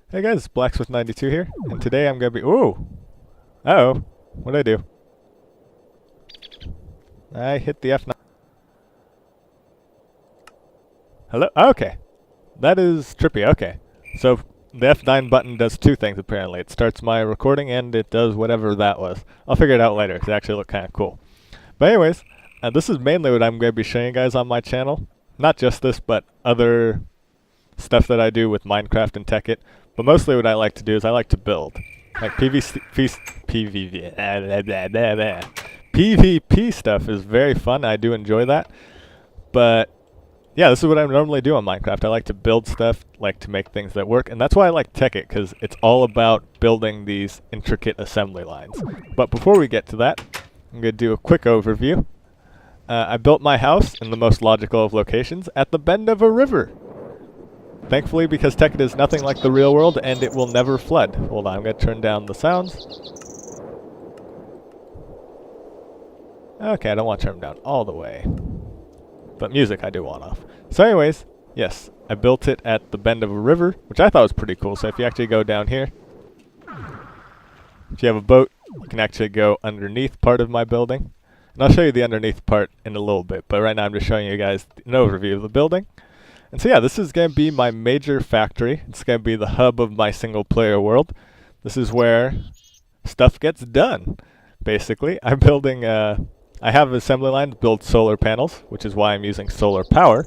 Hey guys, Blacksmith92 here, and today I'm gonna be— ooh! Uh-oh. What'd I do? I hit the F9. Hello? Oh, okay. That is trippy, okay. So, the F9 button does two things apparently. It starts my recording and it does whatever that was. I'll figure it out later, because it actually looked kinda cool. But anyways, this is mainly what I'm gonna be showing you guys on my channel. Not just this, but other stuff that I do with Minecraft and Tekkit. But mostly what I like to do is I like to build. Like PvP stuff is very fun. I do enjoy that. But yeah, this is what I normally do on Minecraft. I like to build stuff, like to make things that work. And that's why I like Tekkit, because it's all about building these intricate assembly lines. But before we get to that, I'm going to do a quick overview. I built my house in the most logical of locations at the bend of a river. Thankfully, because Tekkit is nothing like the real world, and it will never flood. Hold on, I'm going to turn down the sounds. Okay, I don't want to turn them down all the way. But music I do want off. So anyways, yes, I built it at the bend of a river, which I thought was pretty cool. So if you actually go down here, if you have a boat, you can actually go underneath part of my building. And I'll show you the underneath part in a little bit, but right now I'm just showing you guys an overview of the building. And so yeah, this is going to be my major factory. It's going to be the hub of my single player world. This is where stuff gets done, basically. I'm building, I have an assembly line to build solar panels, which is why I'm using solar power,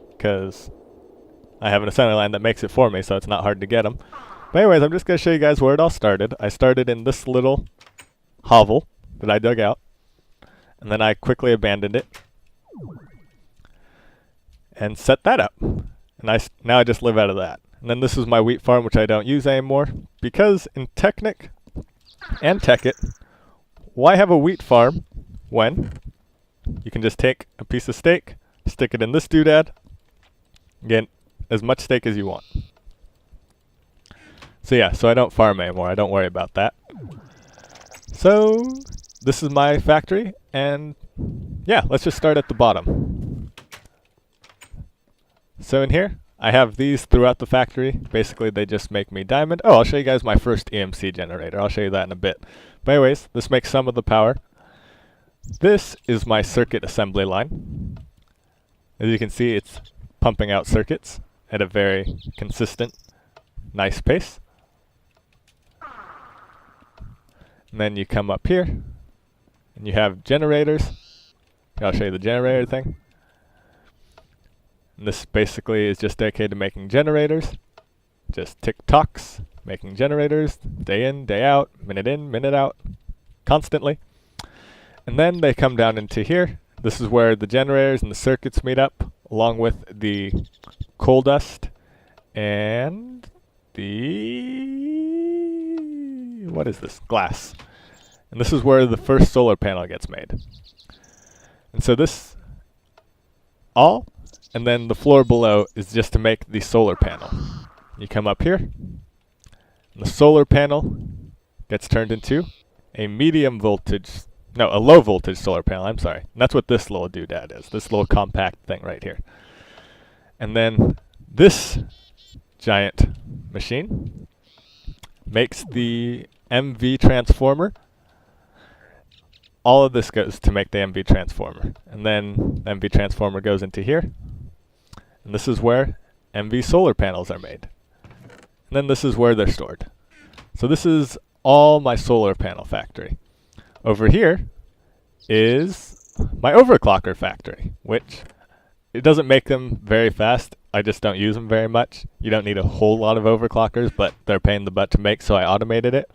because I have an assembly line that makes it for me, so it's not hard to get them. But anyways, I'm just going to show you guys where it all started. I started in this little hovel that I dug out, and then I quickly abandoned it and set that up. And now I just live out of that. And then this is my wheat farm, which I don't use anymore, because in Technic and Tekkit, why have a wheat farm when you can just take a piece of steak, stick it in this doodad, get as much steak as you want. So yeah, so I don't farm anymore. I don't worry about that. So this is my factory, and yeah, let's just start at the bottom. So in here, I have these throughout the factory. Basically, they just make me diamond. Oh, I'll show you guys my first EMC generator. I'll show you that in a bit. But anyways, this makes some of the power. This is my circuit assembly line. As you can see, it's pumping out circuits at a very consistent, nice pace. And then you come up here, and you have generators. I'll show you the generator thing. And this basically is just dedicated to making generators. Just tick-tocks, making generators, day in, day out, minute in, minute out, constantly. And then they come down into here. This is where the generators and the circuits meet up, along with the coal dust and the— what is this? Glass. And this is where the first solar panel gets made. And so this all, and then the floor below is just to make the solar panel. You come up here, and the solar panel gets turned into a a low voltage solar panel, I'm sorry. And that's what this little doodad is, this little compact thing right here. And then this giant machine makes the MV transformer. All of this goes to make the MV transformer. And then the MV transformer goes into here. And this is where MV solar panels are made. And then this is where they're stored. So this is all my solar panel factory. Over here is my overclocker factory, which it doesn't make them very fast. I just don't use them very much. You don't need a whole lot of overclockers, but they're a pain in the butt to make, so I automated it.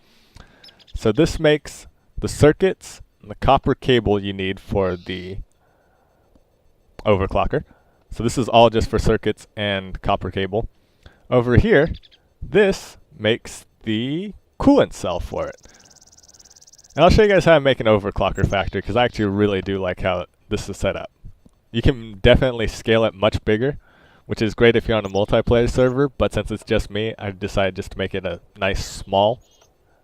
So this makes the circuits and the copper cable you need for the overclocker. So this is all just for circuits and copper cable. Over here, this makes the coolant cell for it. And I'll show you guys how I make an overclocker factory, because I actually really do like how this is set up. You can definitely scale it much bigger, which is great if you're on a multiplayer server, but since it's just me, I decided just to make it a nice small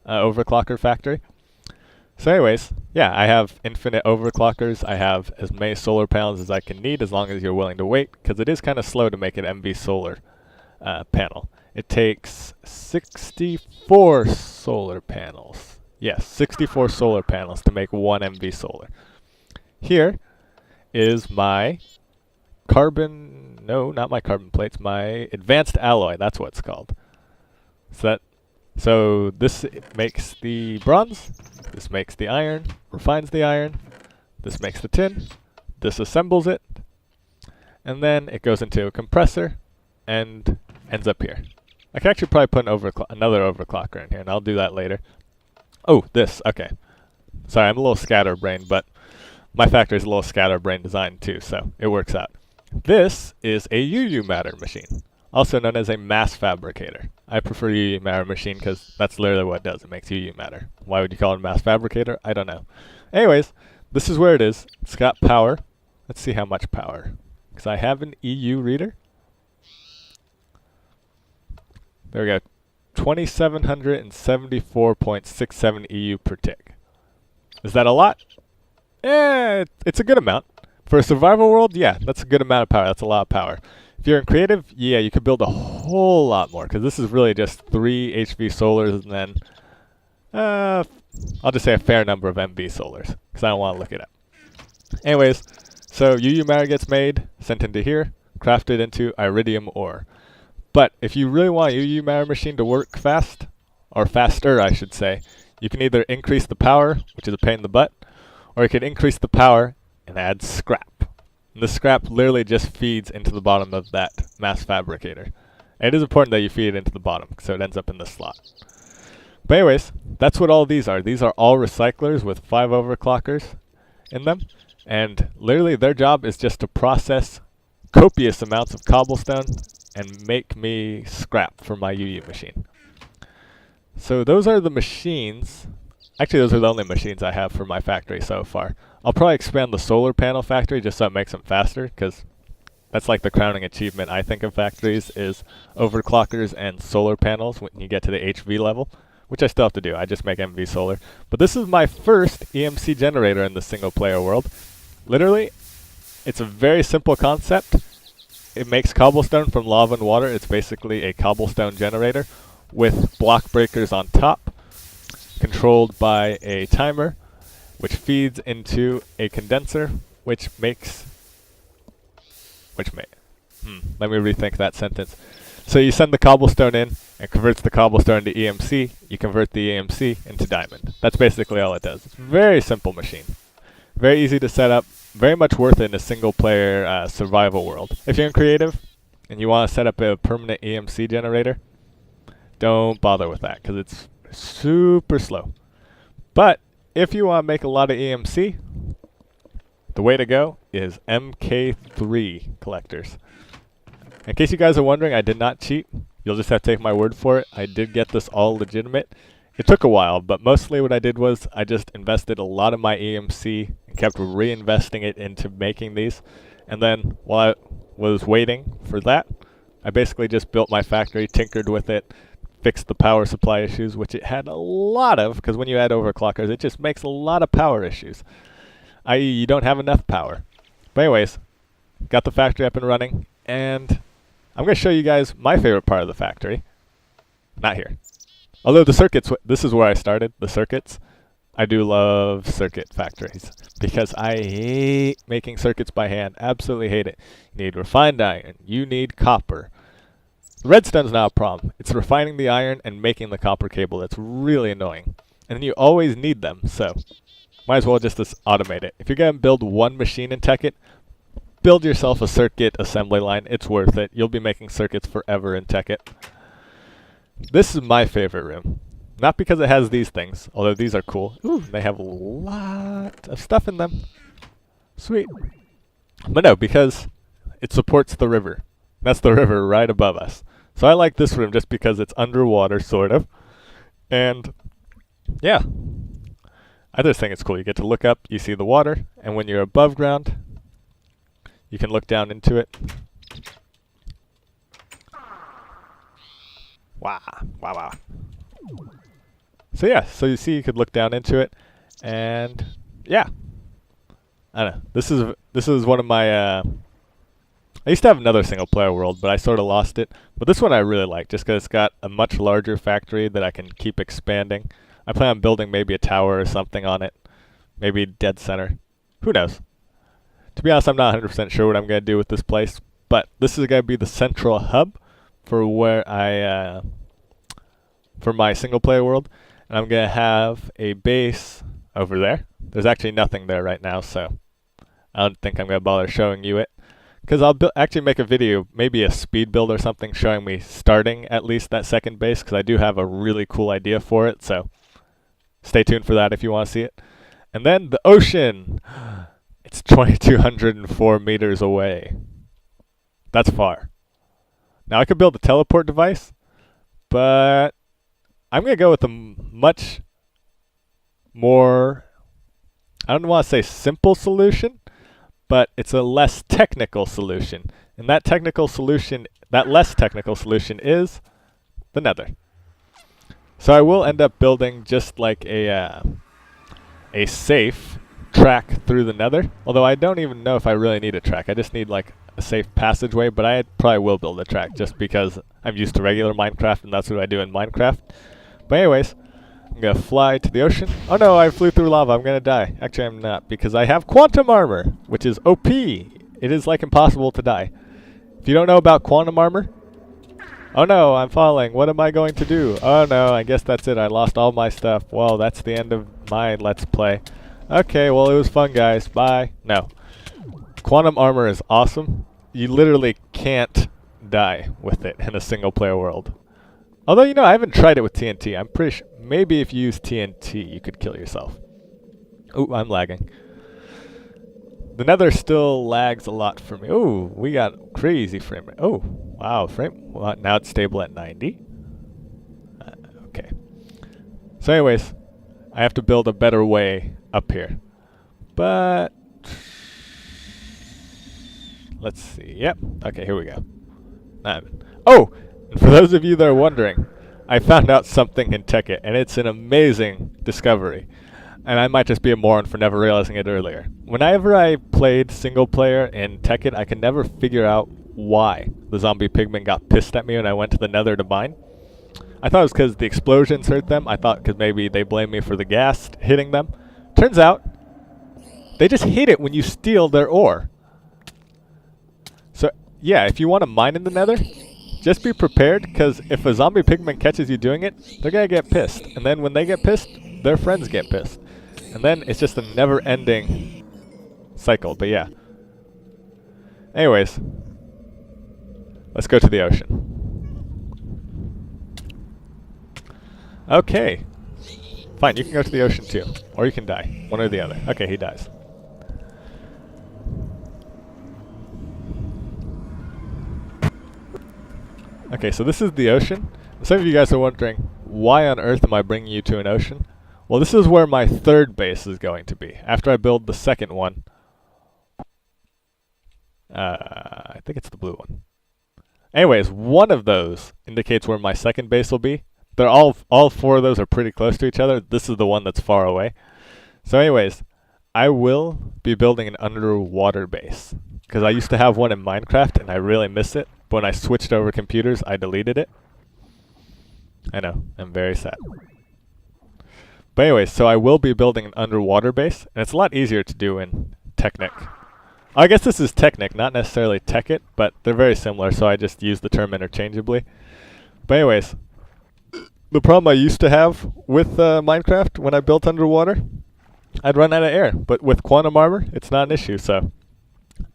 overclocker factory. So anyways, yeah, I have infinite overclockers. I have as many solar panels as I can need as long as you're willing to wait, because it is kind of slow to make an MV solar panel. It takes 64 solar panels. Yes, 64 solar panels to make one MV solar. Here is my carbon, no, not my carbon plates, my advanced alloy, that's what it's called. So this makes the bronze, this makes the iron, refines the iron, this makes the tin, this assembles it, and then it goes into a compressor and ends up here. I can actually probably put another overclocker in here, and I'll do that later. Oh, this, okay. Sorry, I'm a little scatterbrained, but my factory is a little scatterbrained design too, so it works out. This is a UU matter machine, also known as a mass fabricator. I prefer UU matter machine because that's literally what it does. It makes UU matter. Why would you call it a mass fabricator? I don't know. Anyways, this is where it is. It's got power. Let's see how much power. Because I have an EU reader. There we go. 2774.67 EU per tick. Is that a lot? It's a good amount. For a survival world, yeah, that's a good amount of power. That's a lot of power. If you're in creative, yeah, you could build a whole lot more, because this is really just 3 HV solars and then, I'll just say a fair number of MV solars, because I don't want to look it up. Anyways, so UU matter gets made, sent into here, crafted into iridium ore. But if you really want a UU matter machine to work fast, or faster, I should say, you can either increase the power, which is a pain in the butt, or you can increase the power and add scrap. And the scrap literally just feeds into the bottom of that mass fabricator. And it is important that you feed it into the bottom, so it ends up in this slot. But anyways, that's what all these are. These are all recyclers with 5 overclockers in them. And literally their job is just to process copious amounts of cobblestone and make me scrap for my UU machine. So those are the machines. Actually, those are the only machines I have for my factory so far. I'll probably expand the solar panel factory just so it makes them faster, because that's like the crowning achievement I think of factories is overclockers and solar panels when you get to the HV level, which I still have to do. I just make MV solar. But this is my first EMC generator in the single player world. Literally, it's a very simple concept. It makes cobblestone from lava and water. It's basically a cobblestone generator with block breakers on top, controlled by a timer, which feeds into a condenser, let me rethink that sentence. So you send the cobblestone in, and converts the cobblestone to EMC, you convert the EMC into diamond. That's basically all it does. It's a very simple machine. Very easy to set up, very much worth it in a single player survival world. If you're in creative, and you want to set up a permanent EMC generator, don't bother with that, because it's super slow. But if you want to make a lot of EMC, the way to go is MK3 collectors. In case you guys are wondering, I did not cheat. You'll just have to take my word for it. I did get this all legitimate. It took a while, but mostly what I did was I just invested a lot of my EMC and kept reinvesting it into making these. And then while I was waiting for that, I basically just built my factory, tinkered with it, fixed the power supply issues, which it had a lot of, because when you add overclockers, it just makes a lot of power issues. I.e., you don't have enough power. But anyways, got the factory up and running, and I'm going to show you guys my favorite part of the factory. Not here. Although the circuits, this is where I started, the circuits. I do love circuit factories, because I hate making circuits by hand. Absolutely hate it. You need refined iron. You need copper. Redstone's not a problem. It's refining the iron and making the copper cable that's really annoying. And you always need them, so might as well just automate it. If you're going to build one machine in Tekkit, build yourself a circuit assembly line. It's worth it. You'll be making circuits forever in Tekkit. This is my favorite room. Not because it has these things, although these are cool. Ooh, they have a lot of stuff in them. Sweet. But no, because it supports the river. That's the river right above us. So I like this room just because it's underwater, sort of. And yeah, I just think it's cool. You get to look up, you see the water, and when you're above ground, you can look down into it. Wow, wow, wow. So yeah, so you see you could look down into it, And yeah, I don't know. This is one of my. I used to have another single player world, but I sort of lost it. But this one I really like, just because it's got a much larger factory that I can keep expanding. I plan on building maybe a tower or something on it, maybe a dead center. Who knows? To be honest, I'm not 100% sure what I'm going to do with this place, but this is going to be the central hub for where for my single player world. And I'm going to have a base over there. There's actually nothing there right now, so I don't think I'm going to bother showing you it. Because I'll actually make a video, maybe a speed build or something, showing me starting at least that second base, because I do have a really cool idea for it, so stay tuned for that if you want to see it. And then the ocean. It's 2,204 meters away. That's far. Now I could build a teleport device, but I'm going to go with a much more, I don't want to say simple solution, but it's a less technical solution. And that less technical solution is the nether. So I will end up building just like a safe track through the nether, although I don't even know if I really need a track. I just need like a safe passageway, but I probably will build a track just because I'm used to regular Minecraft and that's what I do in Minecraft. But anyways, I'm gonna fly to the ocean. Oh no, I flew through lava. I'm gonna die. Actually, I'm not, because I have quantum armor, which is OP. It is like impossible to die. If you don't know about quantum armor, oh no, I'm falling. What am I going to do? Oh no, I guess that's it. I lost all my stuff. Well, that's the end of my Let's Play. Okay, well, it was fun, guys. Bye. No. Quantum armor is awesome. You literally can't die with it in a single-player world. Although, you know, I haven't tried it with TNT. I'm pretty sure maybe if you use TNT, you could kill yourself. Ooh, I'm lagging. The nether still lags a lot for me. Ooh, we got crazy frame rate. Oh, wow, well, now it's stable at 90. Okay. So anyways, I have to build a better way up here. But let's see. Yep. Okay, here we go. Oh, and for those of you that are wondering, I found out something in Tekkit, and it's an amazing discovery. And I might just be a moron for never realizing it earlier. Whenever I played single player in Tekkit, I could never figure out why the zombie pigmen got pissed at me when I went to the nether to mine. I thought it was because the explosions hurt them. I thought because maybe they blamed me for the gas hitting them. Turns out, they just hate it when you steal their ore. So, yeah, if you want to mine in the nether, just be prepared, because if a zombie pigman catches you doing it, they're going to get pissed. And then when they get pissed, their friends get pissed. And then it's just a never-ending cycle. But yeah. Anyways, let's go to the ocean. Okay. Fine, you can go to the ocean too. Or you can die. One or the other. Okay, he dies. Okay, so this is the ocean. Some of you guys are wondering, why on earth am I bringing you to an ocean? Well, this is where my third base is going to be. After I build the second one. I think it's the blue one. Anyways, one of those indicates where my second base will be. They're all four of those are pretty close to each other. This is the one that's far away. So anyways, I will be building an underwater base, because I used to have one in Minecraft and I really miss it. But when I switched over computers, I deleted it. I know, I'm very sad. But anyways, so I will be building an underwater base, and it's a lot easier to do in Technic. I guess this is Technic, not necessarily Tekkit, but they're very similar, so I just use the term interchangeably. But anyways, the problem I used to have with Minecraft when I built underwater, I'd run out of air. But with quantum armor, it's not an issue, so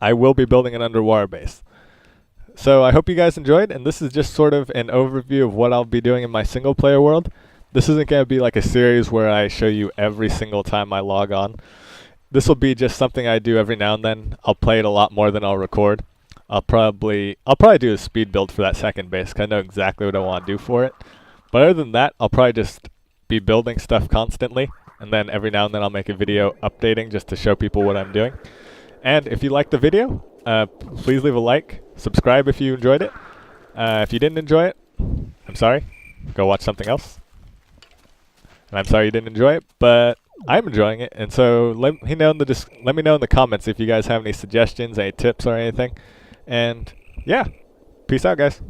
I will be building an underwater base. So I hope you guys enjoyed, and this is just sort of an overview of what I'll be doing in my single player world. This isn't going to be like a series where I show you every single time I log on. This will be just something I do every now and then. I'll play it a lot more than I'll record. I'll probably do a speed build for that second base, because I know exactly what I want to do for it. But other than that, I'll probably just be building stuff constantly, and then every now and then I'll make a video updating just to show people what I'm doing. And if you liked the video, please leave a like, subscribe if you enjoyed it. If you didn't enjoy it, I'm sorry. Go watch something else. And I'm sorry you didn't enjoy it, but I'm enjoying it, and so let me know in the comments if you guys have any suggestions, any tips, or anything. And yeah, peace out, guys.